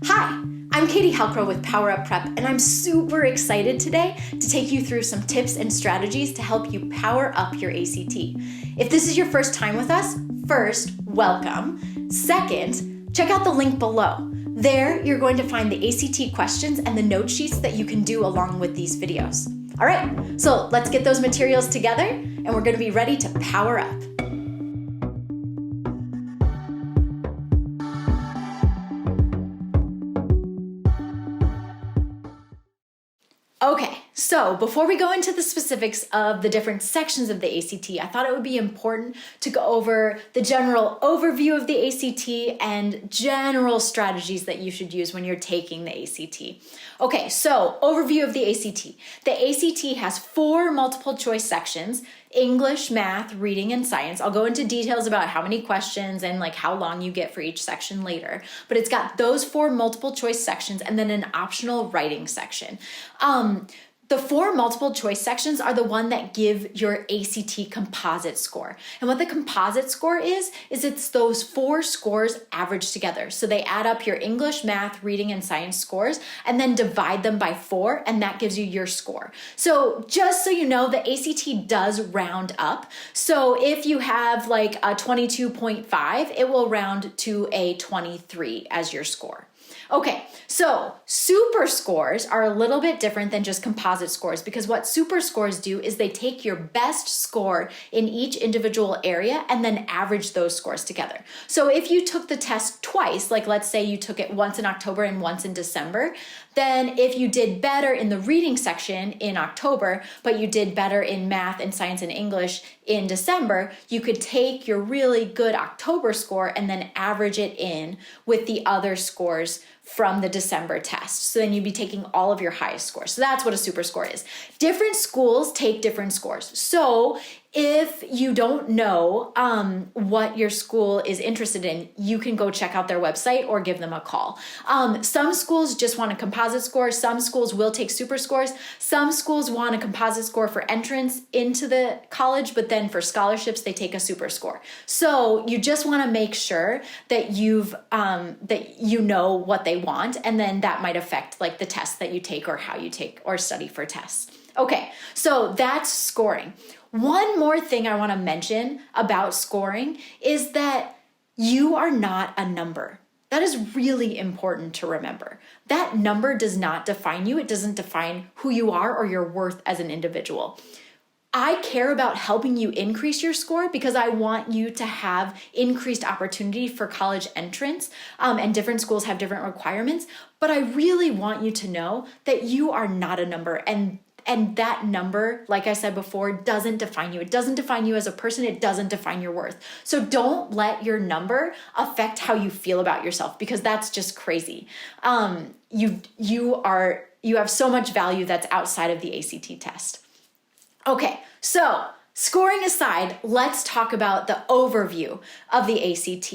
Hi, I'm Katie Halcrow with Power Up Prep, and I'm super excited today to take you through some tips and strategies to help you power up your ACT. If this is your first time with us, first, welcome. Second, check out the link below. There, you're going to find the ACT questions and the note sheets that you can do along with these videos. All right, so let's get those materials together, and we're going to be ready to power up. Okay, so before we go into the specifics of the different sections of the ACT, I thought it would be important to go over the general overview of the ACT and general strategies that you should use when you're taking the ACT. Okay, so overview of the ACT. The ACT has 4 multiple choice sections: English, math, reading, and science. I'll go into details about how many questions and like how long you get for each section later, but it's got those 4 multiple choice sections and then an optional writing section. The 4 multiple choice sections are the one that give your ACT composite score. And what the composite score is it's those 4 scores averaged together. So they add up your English, math, reading, and science scores and then divide them by 4, and that gives you your score. So just so you know, the ACT does round up. So if you have like a 22.5, it will round to a 23 as your score. Okay, so super scores are a little bit different than just composite scores, because what super scores do is they take your best score in each individual area and then average those scores together. So if you took the test twice, like let's say you took it once in October and once in December, then if you did better in the reading section in October, but you did better in math and science and English in December, you could take your really good October score and then average it in with the other scores from the December test. So then you'd be taking all of your highest scores. So that's what a super score is. Different schools take different scores. So if you don't know what your school is interested in, you can go check out their website or give them a call. Some schools just want a composite score. Some schools will take super scores. Some schools want a composite score for entrance into the college, but then for scholarships, they take a super score. So you just want to make sure that that you know what they want, and then that might affect like the tests that you take or how you take or study for tests. Okay, so that's scoring. One more thing I want to mention about scoring is that you are not a number. That is really important to remember. That number does not define you. It doesn't define who you are or your worth as an individual. I care about helping you increase your score because I want you to have increased opportunity for college entrance, and different schools have different requirements, but I really want you to know that you are not a number, and that number, like I said before, doesn't define you. It doesn't define you as a person. It doesn't define your worth. So don't let your number affect how you feel about yourself, because that's just crazy. You have so much value that's outside of the ACT test. Okay, so scoring aside, let's talk about the overview of the ACT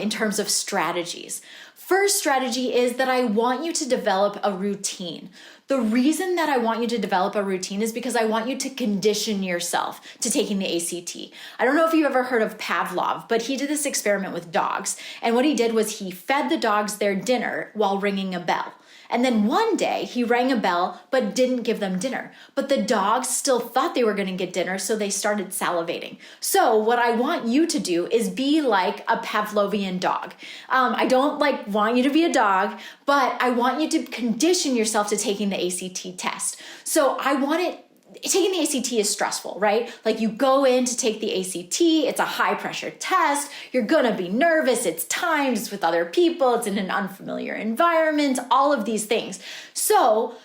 in terms of strategies. First strategy is that I want you to develop a routine. The reason that I want you to develop a routine is because I want you to condition yourself to taking the ACT. I don't know if you've ever heard of Pavlov, but he did this experiment with dogs. And what he did was he fed the dogs their dinner while ringing a bell. And then one day he rang a bell but didn't give them dinner. But the dogs still thought they were going to get dinner, so they started salivating. So what I want you to do is be like a Pavlovian dog. I don't want you to be a dog, but I want you to condition yourself to taking the ACT test. So taking the ACT is stressful, right? Like you go in to take the ACT, it's a high pressure test, you're gonna be nervous, it's timed, it's with other people, it's in an unfamiliar environment, all of these things. So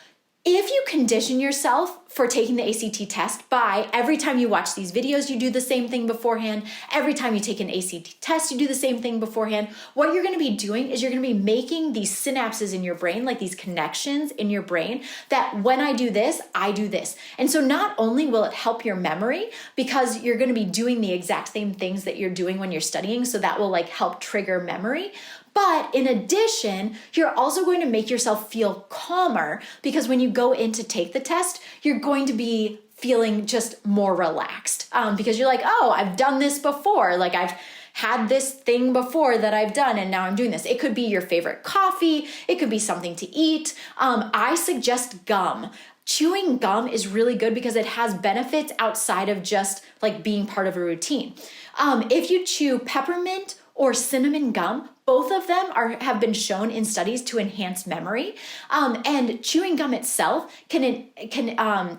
if you condition yourself for taking the ACT test by every time you watch these videos, you do the same thing beforehand. Every time you take an ACT test, you do the same thing beforehand. What you're going to be doing is you're going to be making these synapses in your brain, like these connections in your brain, that when I do this, I do this. And so not only will it help your memory, because you're going to be doing the exact same things that you're doing when you're studying, so that will help trigger memory. But in addition, you're also going to make yourself feel calmer, because when you go in to take the test, you're going to be feeling just more relaxed, because you're like, oh, I've done this before. I've had this thing before that I've done and now I'm doing this. It could be your favorite coffee. It could be something to eat. I suggest gum. Chewing gum is really good because it has benefits outside of just like being part of a routine. If you chew peppermint or cinnamon gum, both of them have been shown in studies to enhance memory. And chewing gum itself can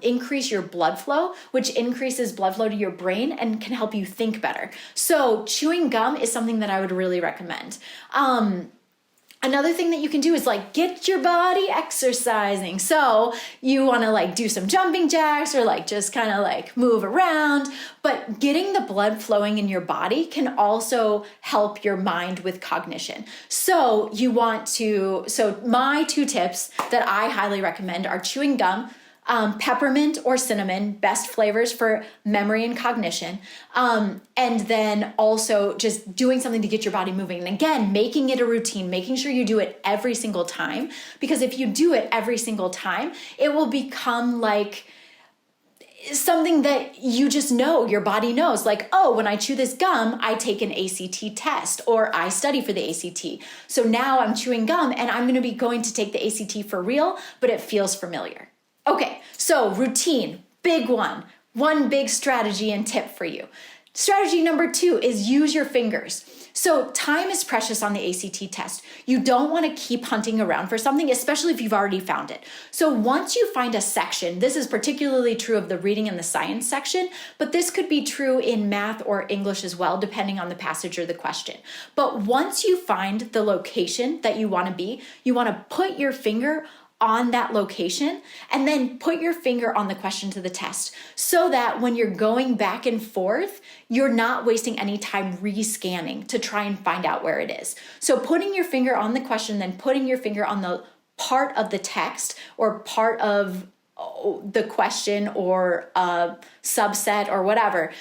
increase your blood flow, which increases blood flow to your brain and can help you think better. So chewing gum is something that I would really recommend. Another thing that you can do is like get your body exercising. So you want to like do some jumping jacks or like just kind of like move around, but getting the blood flowing in your body can also help your mind with cognition. So my 2 tips that I highly recommend are chewing gum, peppermint or cinnamon, best flavors for memory and cognition. And then also just doing something to get your body moving. And again, making it a routine, making sure you do it every single time. Because if you do it every single time, it will become like something that you just know, your body knows. Like, oh, when I chew this gum, I take an ACT test or I study for the ACT. So now I'm chewing gum and I'm going to be going to take the ACT for real, but it feels familiar. Okay, so routine, big one. One big strategy and tip for you. Strategy number 2 is use your fingers. So time is precious on the ACT test. You don't want to keep hunting around for something, especially if you've already found it. So once you find a section, this is particularly true of the reading and the science section, but this could be true in math or English as well, depending on the passage or the question. But once you find the location that you want to be, you want to put your finger on that location and then put your finger on the question to the test so that when you're going back and forth, you're not wasting any time re-scanning to try and find out where it is. So putting your finger on the question, then putting your finger on the part of the text or part of the question or a subset or whatever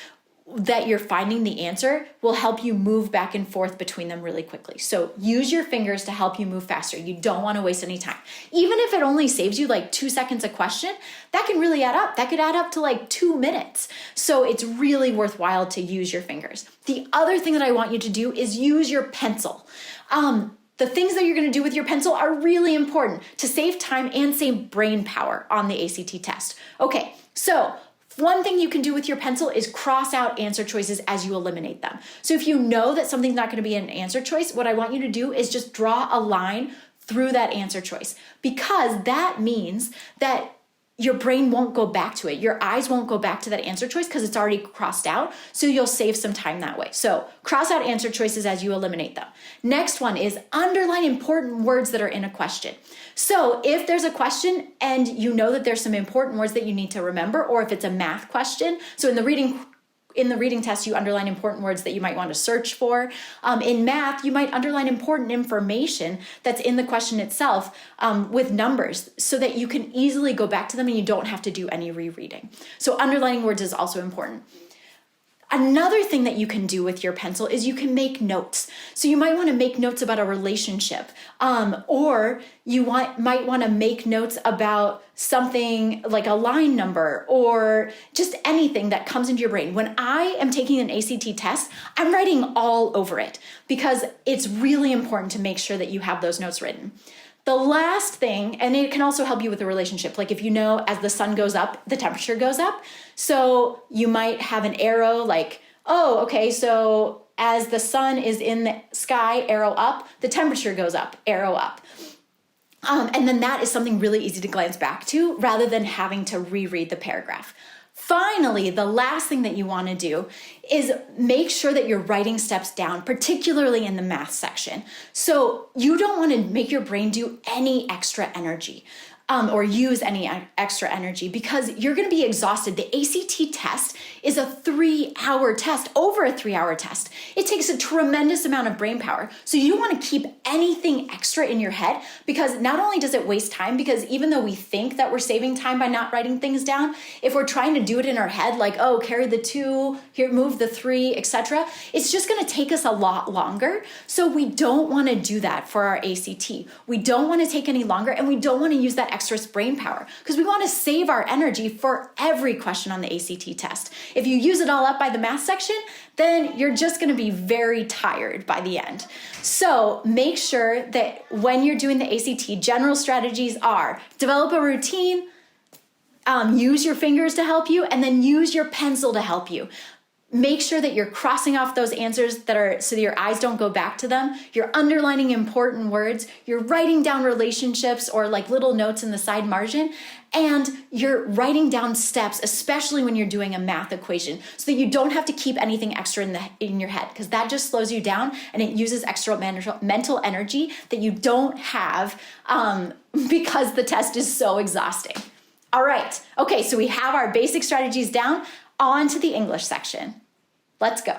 that you're finding the answer will help you move back and forth between them really quickly. So use your fingers to help you move faster. You don't want to waste any time. Even if it only saves you like 2 seconds a question, that can really add up. That could add up to like 2 minutes. So it's really worthwhile to use your fingers. The other thing that I want you to do is use your pencil. The things that you're going to do with your pencil are really important to save time and save brain power on the ACT test. Okay, so one thing you can do with your pencil is cross out answer choices as you eliminate them. So if you know that something's not going to be an answer choice, what I want you to do is just draw a line through that answer choice, because that means that your brain won't go back to it. Your eyes won't go back to that answer choice because it's already crossed out. So you'll save some time that way. So cross out answer choices as you eliminate them. Next one is underline important words that are in a question. So if there's a question and you know that there's some important words that you need to remember, or if it's a math question, so in the reading test, you underline important words that you might want to search for. In math, you might underline important information that's in the question itself with numbers so that you can easily go back to them and you don't have to do any rereading. So underlining words is also important. Another thing that you can do with your pencil is you can make notes. So you might want to make notes about a relationship, or you might want to make notes about something like a line number or just anything that comes into your brain. When I am taking an ACT test, I'm writing all over it because it's really important to make sure that you have those notes written. The last thing, and it can also help you with a relationship, like if you know as the sun goes up, the temperature goes up. So you might have an arrow like, oh, okay, so as the sun is in the sky, arrow up, the temperature goes up, arrow up. And then that is something really easy to glance back to rather than having to reread the paragraph. Finally, the last thing that you want to do is make sure that you're writing steps down, particularly in the math section. So you don't want to make your brain do any extra energy or use any extra energy because you're going to be exhausted. The ACT test is a 3-hour test, over a 3-hour test. It takes a tremendous amount of brain power. So you don't want to keep anything extra in your head because not only does it waste time, because even though we think that we're saving time by not writing things down, if we're trying to do it in our head, like, oh, carry the 2, here, move the 3, etc., it's just going to take us a lot longer. So we don't want to do that for our ACT. We don't want to take any longer, and we don't want to use that extra brain power because we want to save our energy for every question on the ACT test. If you use it all up by the math section, then you're just going to be very tired by the end. So make sure that when you're doing the ACT, general strategies are develop a routine, use your fingers to help you, and then use your pencil to help you. Make sure that you're crossing off those answers so that your eyes don't go back to them. You're underlining important words. You're writing down relationships or like little notes in the side margin. And you're writing down steps, especially when you're doing a math equation, so that you don't have to keep anything extra in your head, because that just slows you down and it uses extra mental energy that you don't have because the test is so exhausting. All right. Okay, so we have our basic strategies down. On to the English section. Let's go.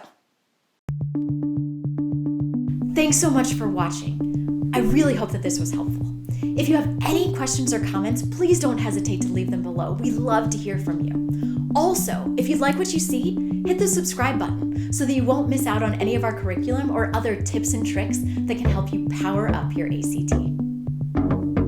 Thanks so much for watching. I really hope that this was helpful. If you have any questions or comments, please don't hesitate to leave them below. We love to hear from you. Also, if you like what you see, hit the subscribe button so that you won't miss out on any of our curriculum or other tips and tricks that can help you power up your ACT.